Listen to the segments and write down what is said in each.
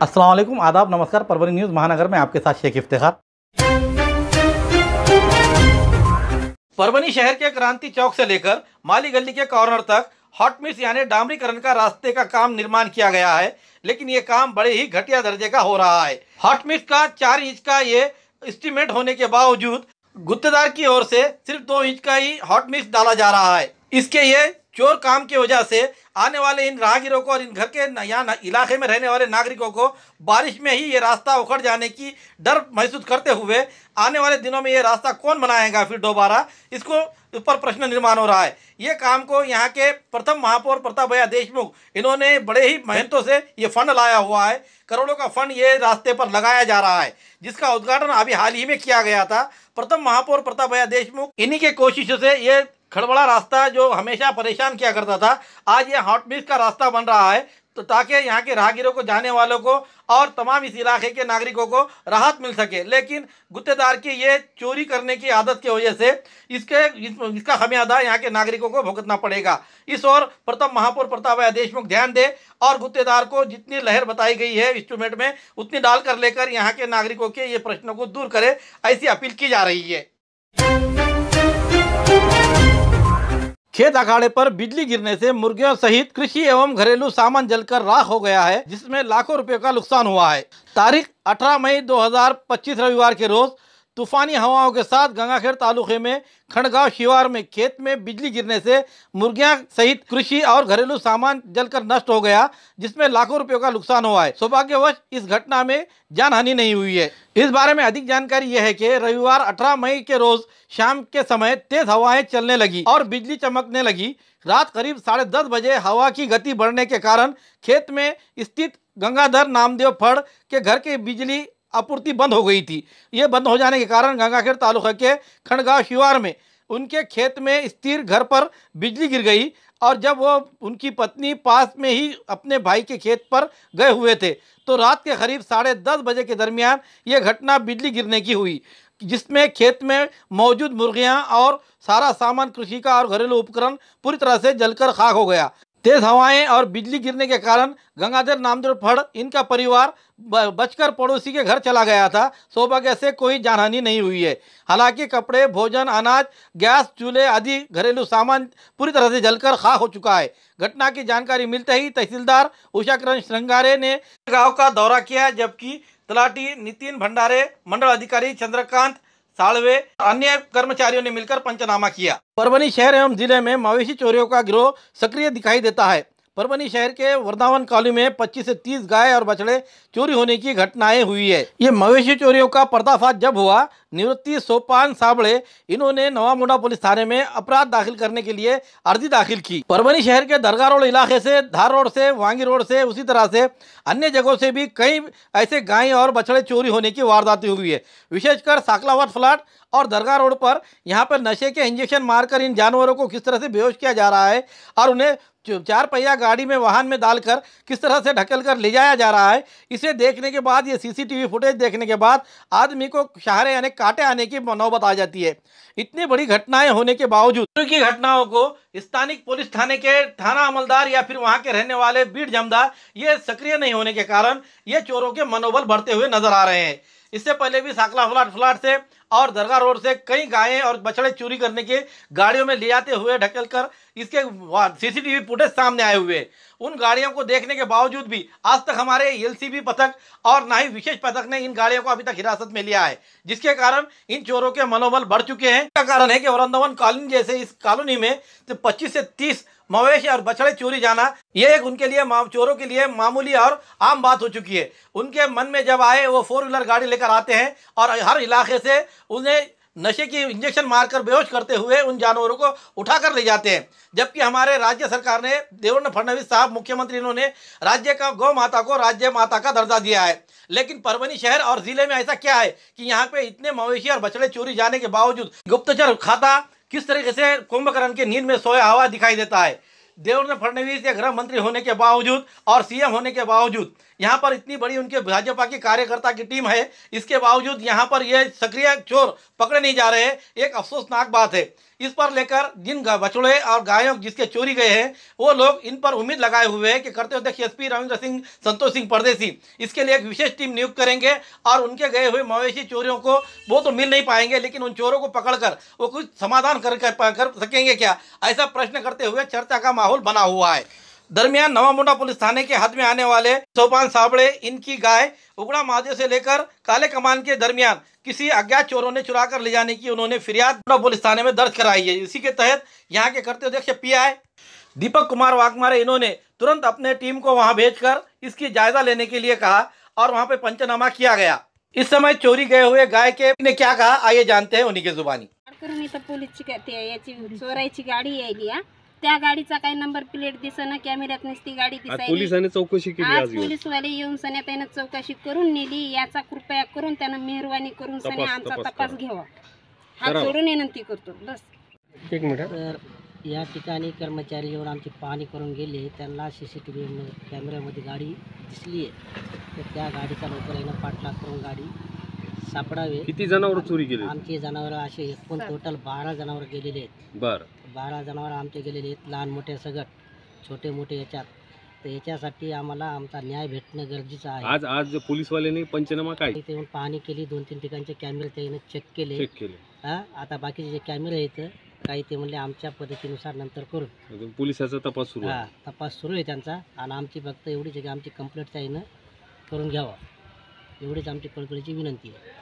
अस्सलाम वालेकुम, आदाब, नमस्कार। परभनी न्यूज़ महानगर में आपके साथ शेख इफ्तिखार। परभनी शहर के क्रांति चौक से लेकर माली गली के कॉर्नर तक हॉट मिक्स यानी डामरीकरण का रास्ते का काम निर्माण किया गया है, लेकिन ये काम बड़े ही घटिया दर्जे का हो रहा है। हॉट मिक्स का 4 इंच का ये एस्टीमेट होने के बावजूद गुत्तेदार की ओर से सिर्फ 2 इंच का ही हॉट मिक्स डाला जा रहा है। इसके ये चोर काम की वजह से आने वाले इन राहगीरों को और इन घर के यहाँ इलाके में रहने वाले नागरिकों को बारिश में ही ये रास्ता उखड़ जाने की डर महसूस करते हुए आने वाले दिनों में ये रास्ता कौन बनाएगा फिर दोबारा, इसको ऊपर प्रश्न निर्माण हो रहा है। ये काम को यहाँ के प्रथम महापौर प्रताप भैया देशमुख, इन्होंने बड़े ही मेहनतों से ये फंड लाया हुआ है। करोड़ों का फंड ये रास्ते पर लगाया जा रहा है, जिसका उद्घाटन अभी हाल ही में किया गया था। प्रथम महापौर प्रताप भैया देशमुख, इन्हीं के कोशिशों से ये खड़बड़ा रास्ता जो हमेशा परेशान किया करता था, आज ये हॉट मिक्स का रास्ता बन रहा है, तो ताकि यहाँ के राहगीरों को, जाने वालों को और तमाम इस इलाके के नागरिकों को राहत मिल सके। लेकिन गुत्तेदार की ये चोरी करने की आदत की वजह से इसका खमियाजा यहाँ के नागरिकों को भुगतना पड़ेगा। इस ओर प्रथम महापौर प्रताप भैया देशमुख ध्यान दे और गुत्तेदार को जितनी लहर बताई गई है इंस्ट्रूमेंट में उतनी डाल कर लेकर यहाँ के नागरिकों के ये प्रश्नों को दूर करे, ऐसी अपील की जा रही है। खेत अखाड़े पर बिजली गिरने से मुर्गियों सहित कृषि एवं घरेलू सामान जलकर राख हो गया है, जिसमें लाखों रुपए का नुकसान हुआ है। तारीख 18 मई 2025 रविवार के रोज तूफानी हवाओं के साथ गंगाखेड़ तालुके में खंडगांव शिवार में खेत में बिजली गिरने से मुर्गियां सहित कृषि और घरेलू सामान जलकर नष्ट हो गया, जिसमें लाखों रुपयों का नुकसान हुआ है। सौभाग्यवश इस घटना में जानहानि नहीं हुई है। इस बारे में अधिक जानकारी यह है कि रविवार 18 मई के रोज शाम के समय तेज हवाएं चलने लगी और बिजली चमकने लगी। रात करीब 10:30 बजे हवा की गति बढ़ने के कारण खेत में स्थित गंगाधर नामदेव फड़ के घर की बिजली आपूर्ति बंद हो गई थी। ये बंद हो जाने के कारण गंगाखेड़ तालुका के खंडगांव शिवार में उनके खेत में स्थिर घर पर बिजली गिर गई और जब वो उनकी पत्नी पास में ही अपने भाई के खेत पर गए हुए थे तो रात के करीब 10:30 बजे के दरमियान ये घटना बिजली गिरने की हुई, जिसमें खेत में मौजूद मुर्गियां और सारा सामान कृषि का और घरेलू उपकरण पूरी तरह से जलकर खाक हो गया। तेज हवाएं और बिजली गिरने के कारण गंगाधर नामदेव फड़ इनका परिवार बचकर पड़ोसी के घर चला गया था। सौभाग्य से कोई जानहानि नहीं हुई है। हालांकि कपड़े, भोजन, अनाज, गैस, चूल्हे आदि घरेलू सामान पूरी तरह से जलकर खाक हो चुका है। घटना की जानकारी मिलते ही तहसीलदार उषाकिरण श्रृंगारे ने गांव का दौरा किया, जबकि तलाटी नितिन भंडारे, मंडल अधिकारी चंद्रकांत सालवे, अन्य कर्मचारियों ने मिलकर पंचनामा किया। परभनी शहर एवं जिले में मवेशी चोरियों का गिरोह सक्रिय दिखाई देता है। परभनी शहर के वृंदावन कॉलोनी में 25 से 30 गाय और बछड़े चोरी होने की घटनाएं हुई है। ये मवेशी चोरियों का पर्दाफाश जब हुआ, निवृत्ति सोपान साबड़े, इन्होंने नवामुंडा पुलिस थाने में अपराध दाखिल करने के लिए अर्जी दाखिल की। परभनी शहर के दरगाह रोड इलाके से, धार रोड से, वांगी रोड से, उसी तरह से अन्य जगहों से भी कई ऐसे गाय और बछड़े चोरी होने की वारदातें हुई है। विशेषकर साकलावाट फ्लैट और दरगाह रोड पर यहाँ पर नशे के इंजेक्शन मारकर इन जानवरों को किस तरह से बेहोश किया जा रहा है और उन्हें 4 पहिया गाड़ी में, वाहन में डालकर किस तरह से ढकेल कर ले जाया जा रहा है, इसे देखने के बाद, ये सीसीटीवी फुटेज देखने के बाद आदमी को शहरे यानी कांटे आने की नौबत आ जाती है। इतनी बड़ी घटनाएं होने के बावजूद की घटनाओं को स्थानिक पुलिस थाने के थाना अमलदार या फिर वहां के रहने वाले बीट जमदार ये सक्रिय नहीं होने के कारण ये चोरों के मनोबल बढ़ते हुए नजर आ रहे हैं। इससे पहले भी साकला फ्लैट से और दरगाह रोड से कई गायें और बछड़े चोरी करने के गाड़ियों में ले जाते हुए ढकेल कर इसके सीसीटीवी फुटेज सामने आए हुए। उन गाड़ियों को देखने के बावजूद भी आज तक हमारे एलसीबी पथक और ना ही विशेष पथक ने इन गाड़ियों को अभी तक हिरासत में लिया है, जिसके कारण इन चोरों के मनोबल बढ़ चुके हैं। इसका कारण है कि वृंदावन कॉलोनी जैसे इस कॉलोनी में 25 से 30 मवेशी और बछड़े चोरी जाना ये एक उनके लिए, चोरों के लिए मामूली और आम बात हो चुकी है। उनके मन में जब आए वो 4 व्हीलर गाड़ी लेकर आते हैं और हर इलाके से उन्हें नशे की इंजेक्शन मारकर बेहोश करते हुए उन जानवरों को उठाकर ले जाते हैं। जबकि हमारे राज्य सरकार ने, देवेंद्र फडणवीस साहब मुख्यमंत्री, इन्होंने राज्य का गौ माता को राज्य माता का दर्जा दिया है। लेकिन परभनी शहर और जिले में ऐसा क्या है कि यहाँ पे इतने मवेशी और बछड़े चोरी जाने के बावजूद गुप्तचर खाता किस तरीके से कुंभकर्ण के नींद में सोया हुआ दिखाई देता है। देवेंद्र फडणवीस या गृह मंत्री होने के बावजूद और सीएम होने के बावजूद यहाँ पर इतनी बड़ी उनके भाजपा की कार्यकर्ता की टीम है, इसके बावजूद यहाँ पर ये सक्रिय चोर पकड़े नहीं जा रहे हैं। एक अफसोसनाक बात है। इस पर लेकर जिन बछड़े और गायों जिसके चोरी गए हैं वो लोग इन पर उम्मीद लगाए हुए हैं कि करते अध्यक्ष एसपी रविंद्र सिंह संतोष सिंह परदेसी इसके लिए एक विशेष टीम नियुक्त करेंगे और उनके गए हुए मवेशी चोरियों को वो तो मिल नहीं पाएंगे, लेकिन उन चोरों को पकड़कर वो कुछ समाधान कर सकेंगे क्या, ऐसा प्रश्न करते हुए चर्चा का माहौल बना हुआ है। दरमियान नवामुंडा पुलिस थाने के हद में आने वाले सोपान साबड़े इनकी गाय उगड़ा महादेव से लेकर काले कमान के दरमियान किसी अज्ञात चोरों ने चुरा कर ले जाने की उन्होंने फिरियाद पुलिस थाने में दर्ज कराई है। इसी के तहत यहाँ के करते अध्यक्ष पीआई दीपक कुमार वाघमारे इन्होंने तुरंत अपने टीम को वहां भेजकर इसकी जायजा लेने के लिए कहा और वहां पे पंचनामा किया गया। इस समय चोरी गए हुए गाय के ने क्या कहा आइए जानते हैं उन्हीं के जुबानी। पोलीसची चोरायची गाडी यायली त्या गाडीचा काही नंबर प्लेट दिसेना, कॅमेऱ्यात नसती गाडी दिसायली। पोलिसांनी चौकशी केली, आज पोलीसवाले येऊन सने त्याने चौकशी करून नेली। याचा कृपया करून त्याने मेहरबानी करून सने आमचा तपास घ्यावा हात जोडून विनंती करतो। बस एक मिनिट। तर या ठिकाणी कर्मचारी येऊन आमची पाहणी करून गेले, त्यांना CCTV कॅमेऱ्यामध्ये गाडी दिसली आहे, तर त्या गाडीचा लवकर येणं पाठलाग करून गाडी सापडावे। किती जनावर चोरी केले? आमचे जनावर असे एकूण टोटल 12 जनावर गेलेले आहेत। बरं, 12 जनावर आमचे गेलेले आहेत, लहान मोठे सगट, छोटे मोठे याच्यात। तर याच्यासाठी आम्हाला आमचा न्याय भेटणं गरजेचं आहे। आज पोलीसवाल्यांनी पंचनामा काय इथे येऊन पाहणी केली, 2-3 ठिकाणचे कॅमेरे त्याने चेक केले। आता बाकीचे जे कॅमेरे आहेत काही ते म्हणले आमच्या पद्धतीनुसार नंतर करू। पोलिसाचा तपास सुरू आहे। तपास सुरू आहे त्यांचा, आणि आमची फक्त एवढीच आहे की आमची कंप्लेंट त्यानं करून घ्यावा, एवढीच आमची कळकळीची विनंती आहे।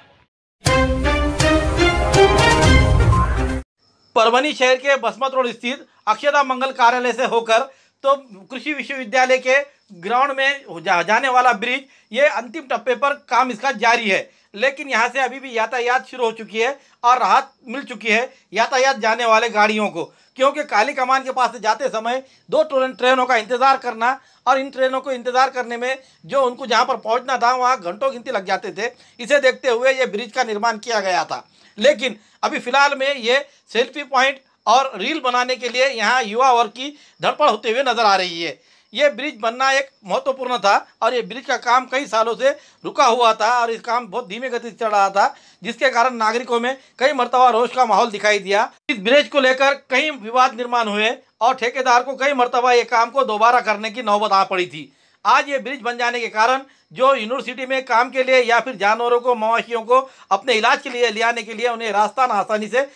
परभनी शहर के बसमत रोड स्थित अक्षता मंगल कार्यालय से होकर तो कृषि विश्वविद्यालय के ग्राउंड में जाने वाला ब्रिज ये अंतिम टप्पे पर काम इसका जारी है, लेकिन यहाँ से अभी भी यातायात शुरू हो चुकी है और राहत मिल चुकी है यातायात जाने वाले गाड़ियों को, क्योंकि काली कमान के पास से जाते समय 2 ट्रेनों का इंतज़ार करना और इन ट्रेनों को इंतज़ार करने में जो उनको जहाँ पर पहुँचना था वहाँ घंटों गिनती लग जाते थे। इसे देखते हुए ये ब्रिज का निर्माण किया गया था, लेकिन अभी फ़िलहाल में ये सेल्फी पॉइंट और रील बनाने के लिए यहाँ युवा वर्ग की धड़पड़ होते हुए नजर आ रही है। ये ब्रिज बनना एक महत्वपूर्ण था और ये ब्रिज का काम कई सालों से रुका हुआ था और इस काम बहुत धीमे गति से चल रहा था, जिसके कारण नागरिकों में कई मरतबा रोष का माहौल दिखाई दिया। इस ब्रिज को लेकर कई विवाद निर्माण हुए और ठेकेदार को कई मरतबा ये काम को दोबारा करने की नौबत आ पड़ी थी। आज ये ब्रिज बन जाने के कारण जो यूनिवर्सिटी में काम के लिए या फिर जानवरों को मवेशियों को अपने इलाज के लिए ले आने के लिए उन्हें रास्ता आसानी से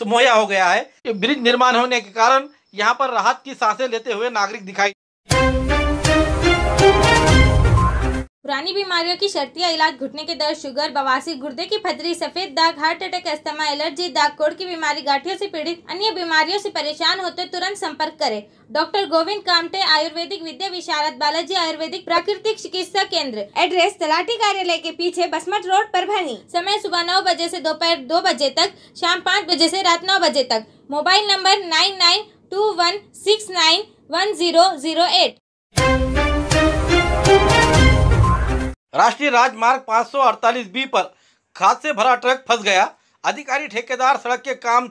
मुहैया हो गया है। ये ब्रिज निर्माण होने के कारण यहाँ पर राहत की सांसें लेते हुए नागरिक दिखाई। पुरानी बीमारियों की शर्तिया इलाज, घुटने के दर्द, शुगर, बवासीर, गुर्दे की पथरी, सफेद दाग, हार्ट अटैक, अस्थमा, एलर्जी, दाग कोड़ की बीमारी, गांठियों से पीड़ित अन्य बीमारियों से परेशान होते तुरंत संपर्क करें। डॉक्टर गोविंद कामटे, आयुर्वेदिक विद्या विशारद, बालाजी आयुर्वेदिक प्राकृतिक चिकित्सा केंद्र। एड्रेस तलाठी कार्यालय के पीछे, बसमत रोड, परभनी। समय सुबह 9 बजे से दोपहर 2 बजे तक, शाम 5 बजे से रात 9 बजे तक। Mobile number 9921691008। राष्ट्रीय राजमार्ग 548B पर खाद से भरा ट्रक फंस गया। अधिकारी ठेकेदार सड़क के काम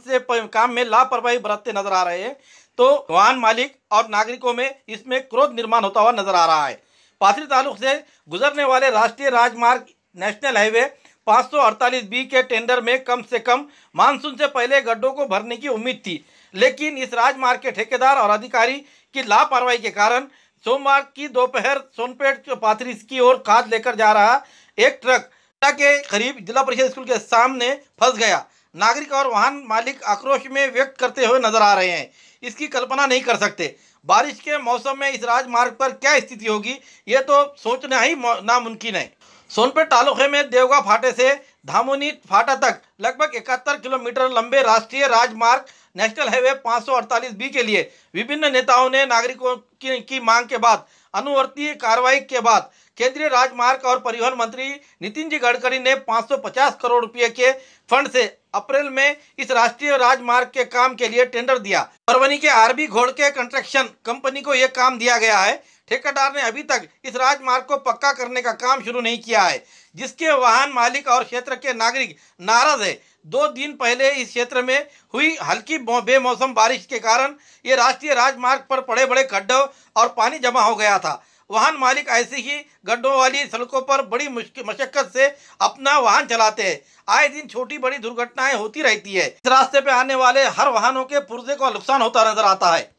में लापरवाही बरतते नजर आ रहे हैं, तो वाहन मालिक और नागरिकों में इसमें क्रोध निर्माण होता हुआ नजर आ रहा है। पाथरी तालुक से गुजरने वाले राष्ट्रीय राजमार्ग नेशनल हाईवे 548B के टेंडर में कम से कम मानसून से पहले गड्ढों को भरने की उम्मीद थी, लेकिन इस राजमार्ग के ठेकेदार और अधिकारी की लापरवाही के कारण सोमवार की दोपहर सोनपेट पाथरी की ओर खाद लेकर जा रहा एक ट्रक के करीब जिला परिषद स्कूल के सामने फंस गया। नागरिक और वाहन मालिक आक्रोश में व्यक्त करते हुए नजर आ रहे हैं। इसकी कल्पना नहीं कर सकते बारिश के मौसम में इस राजमार्ग पर क्या स्थिति होगी, ये तो सोचना ही नामुमकिन है। सोनपेट तालुके में देवगा फाटे से धामोनी फाटा तक लगभग 71 किलोमीटर लंबे राष्ट्रीय राजमार्ग नेशनल हाईवे 548B के लिए विभिन्न नेताओं ने नागरिकों की मांग के बाद अनुवर्ती कार्रवाई के बाद केंद्रीय राजमार्ग और परिवहन मंत्री नितिन जी गडकरी ने 550 करोड़ रुपए के फंड से अप्रैल में इस राष्ट्रीय राजमार्ग के काम के लिए टेंडर दिया। परभनी के आरबी घोड़के कंस्ट्रक्शन कंपनी को यह काम दिया गया है। ठेकेदार ने अभी तक इस राजमार्ग को पक्का करने का काम शुरू नहीं किया है, जिसके वाहन मालिक और क्षेत्र के नागरिक नाराज है। 2 दिन पहले इस क्षेत्र में हुई हल्की बेमौसम बारिश के कारण ये राष्ट्रीय राजमार्ग पर बड़े बड़े गड्ढों और पानी जमा हो गया था वाहन मालिक ऐसी ही गड्ढों वाली सड़कों पर बड़ी मशक्कत से अपना वाहन चलाते हैं। आए दिन छोटी बड़ी दुर्घटनाएं होती रहती है। इस रास्ते पे आने वाले हर वाहनों के पुर्जे को नुकसान होता नजर आता है।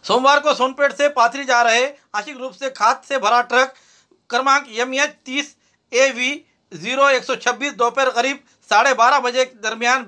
सोमवार को सोनपेट से पाथरी जा रहे आंशिक रूप से खाद से भरा ट्रक क्रमांक MH 30 AV 0126 दोपहर करीब 12:30 बजे के दरमियान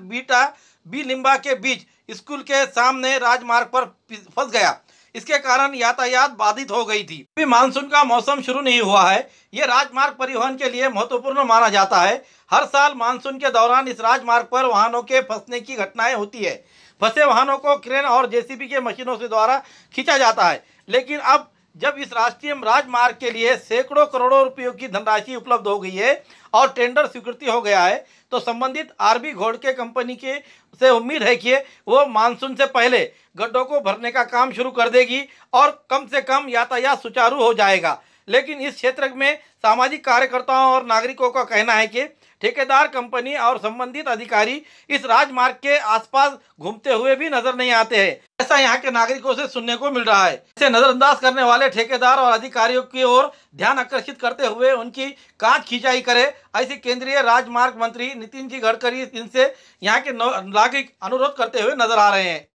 बी लिम्बा के बीच स्कूल के सामने राजमार्ग पर फंस गया। इसके कारण यातायात बाधित हो गई थी। अभी मानसून का मौसम शुरू नहीं हुआ है। ये राजमार्ग परिवहन के लिए महत्वपूर्ण माना जाता है। हर साल मानसून के दौरान इस राजमार्ग पर वाहनों के फंसने की घटनाएं होती है। फंसे वाहनों को क्रेन और JCB के मशीनों से द्वारा खींचा जाता है। लेकिन अब जब इस राष्ट्रीय राजमार्ग के लिए सैकड़ों करोड़ों रुपयों की धनराशि उपलब्ध हो गई है और टेंडर स्वीकृति हो गया है, तो संबंधित RB घोड़के कंपनी के से उम्मीद है कि वो मानसून से पहले गड्ढों को भरने का काम शुरू कर देगी और कम से कम यातायात सुचारू हो जाएगा। लेकिन इस क्षेत्र में सामाजिक कार्यकर्ताओं और नागरिकों का कहना है कि ठेकेदार कंपनी और संबंधित अधिकारी इस राजमार्ग के आसपास घूमते हुए भी नजर नहीं आते हैं। ऐसा यहाँ के नागरिकों से सुनने को मिल रहा है। इसे नजरअंदाज करने वाले ठेकेदार और अधिकारियों की ओर ध्यान आकर्षित करते हुए उनकी कांच खिंचाई करे, ऐसी केंद्रीय राजमार्ग मंत्री नितिन जी गडकरी इनसे यहाँ के नागरिक अनुरोध करते हुए नजर आ रहे हैं।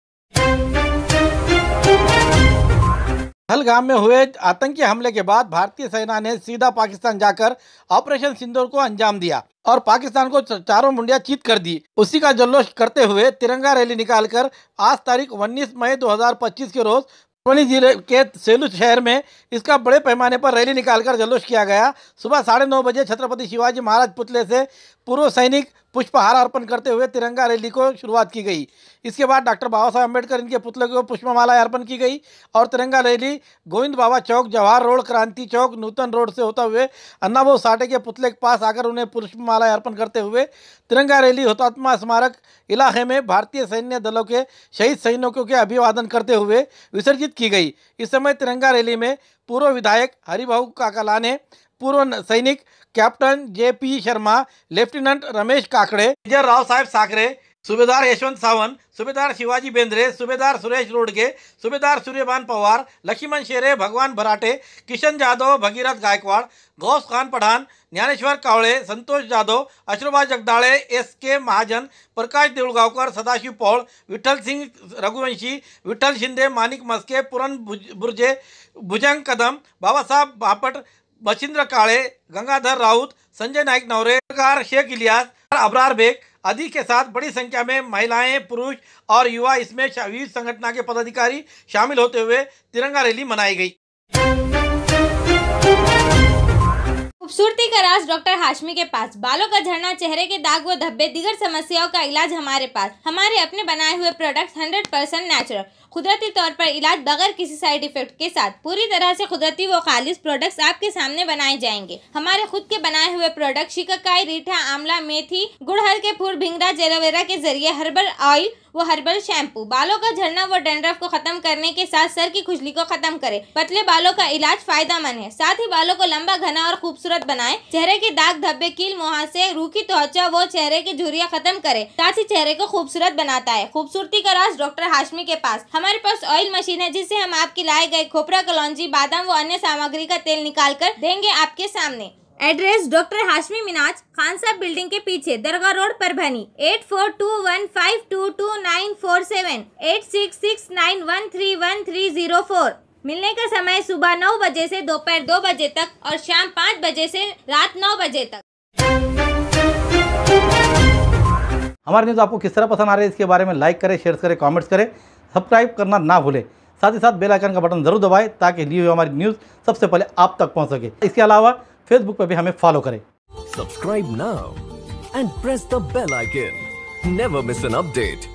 पहलगाम में हुए आतंकी हमले के बाद भारतीय सेना ने सीधा पाकिस्तान जाकर ऑपरेशन सिंदूर को अंजाम दिया और पाकिस्तान को चारों मुंडिया चीत कर दी। उसी का जल्लोष करते हुए तिरंगा रैली निकालकर आज तारीख 19 मई 2025 के रोज परभनी जिले के सेलू शहर में इसका बड़े पैमाने पर रैली निकालकर जल्लोष किया गया। सुबह 9:30 बजे छत्रपति शिवाजी महाराज पुतले से पूर्व सैनिक पुष्पहार अर्पण करते हुए तिरंगा रैली को शुरुआत की गई। इसके बाद डॉक्टर बाबा साहब अम्बेडकर इनके पुतले को पुष्पमाला अर्पण की गई और तिरंगा रैली गोविंद बाबा चौक, जवाहर रोड, क्रांति चौक, नूतन रोड से होता हुए अन्नाभाऊ साठे के पुतले के पास आकर उन्हें पुष्पमाला अर्पण करते हुए तिरंगा रैली हुतात्मा स्मारक इलाके में भारतीय सैन्य दलों के शहीद सैनिकों के अभिवादन करते हुए विसर्जित की गई। इस समय तिरंगा रैली में पूर्व विधायक हरिभाऊ काकलाने, पूर्व सैनिक captain JP Sharma, lieutenant Ramesh Kakade, major Rao Saheb Sakare, सूबेदार यशवंत सावंत, सूबेदार शिवाजी बेंद्रे, सूबेदार सुरेश रोडगे, सूबेदार सूर्यभान पवार, लक्ष्मण शेरे, भगवान भराटे, किशन जाधव, भगीरथ गायकवाड़, गौस खान पठान, ज्ञानेश्वर कावळे, संतोष जाधव, अश्रुभा जगदाळे, SK महाजन, प्रकाश देऊळगावकर, सदाशिव पौळ, विठ्ठल सिंह रघुवंशी, विठ्ठल शिंदे, माणिक मस्के, पुरन बुर्जे, भुजंग कदम, बाबासाहेब बापट, मच्छिंद्र काळे, गंगाधर राउत, संजय नाइक नवरे, शेख इलियास, अबरार बेग आदि के साथ बड़ी संख्या में महिलाएं, पुरुष और युवा इसमें विविध संगठन के पदाधिकारी शामिल होते हुए तिरंगा रैली मनाई गई। खूबसूरती का राज डॉक्टर हाशमी के पास। बालों का झड़ना, चेहरे के दाग व धब्बे, दीगर समस्याओं का इलाज हमारे पास। हमारे अपने बनाए हुए प्रोडक्ट्स 100% नेचुरल, कुदरती तौर पर इलाज बगैर किसी साइड इफेक्ट के साथ पूरी तरह से कुदरती व खालिश प्रोडक्ट्स आपके सामने बनाए जाएंगे। हमारे खुद के बनाए हुए प्रोडक्ट शिकाकाई, रीठा, आंवला, मेथी, गुड़हल के फूल, भिंगरा, एलोवेरा के जरिए हर्बल ऑयल वो हर्बल शैम्पू बालों का झड़ना व डैंड्रफ को खत्म करने के साथ सर की खुजली को खत्म करे। पतले बालों का इलाज फायदेमंद है, साथ ही बालों को लंबा, घना और खूबसूरत बनाए। चेहरे के दाग, धब्बे, कील, मुहासे, रूखी त्वचा वो चेहरे की झुर्रियां खत्म करे, साथ ही चेहरे को खूबसूरत बनाता है। खूबसूरती का राज डॉक्टर हाशमी के पास। हमारे पास ऑयल मशीन है जिससे हम आपकी लाए गए खोपरा, कलौंजी, बादाम व अन्य सामग्री का तेल निकाल कर देंगे आपके सामने। एड्रेस डॉक्टर हाशमी मिनाज, खान साहब बिल्डिंग के पीछे, दरगाह रोड, परभनी। 8421522947, 8669131304। मिलने का समय सुबह 9 बजे से दोपहर 2 बजे तक और शाम 5 बजे से रात 9 बजे तक। हमारे न्यूज़ आपको किस तरह पसंद आ रही है इसके बारे में लाइक करें, शेयर करें, कमेंट्स करें, सब्सक्राइब करना ना भूलें। साथ ही साथ बेल आइकन का बटन जरूर दबाएं ताकि ली हुई हमारी न्यूज़ सबसे पहले आप तक पहुंच सके। इसके अलावा फेसबुक पर भी हमें फॉलो करें। Subscribe now and press the bell icon. Never miss an update.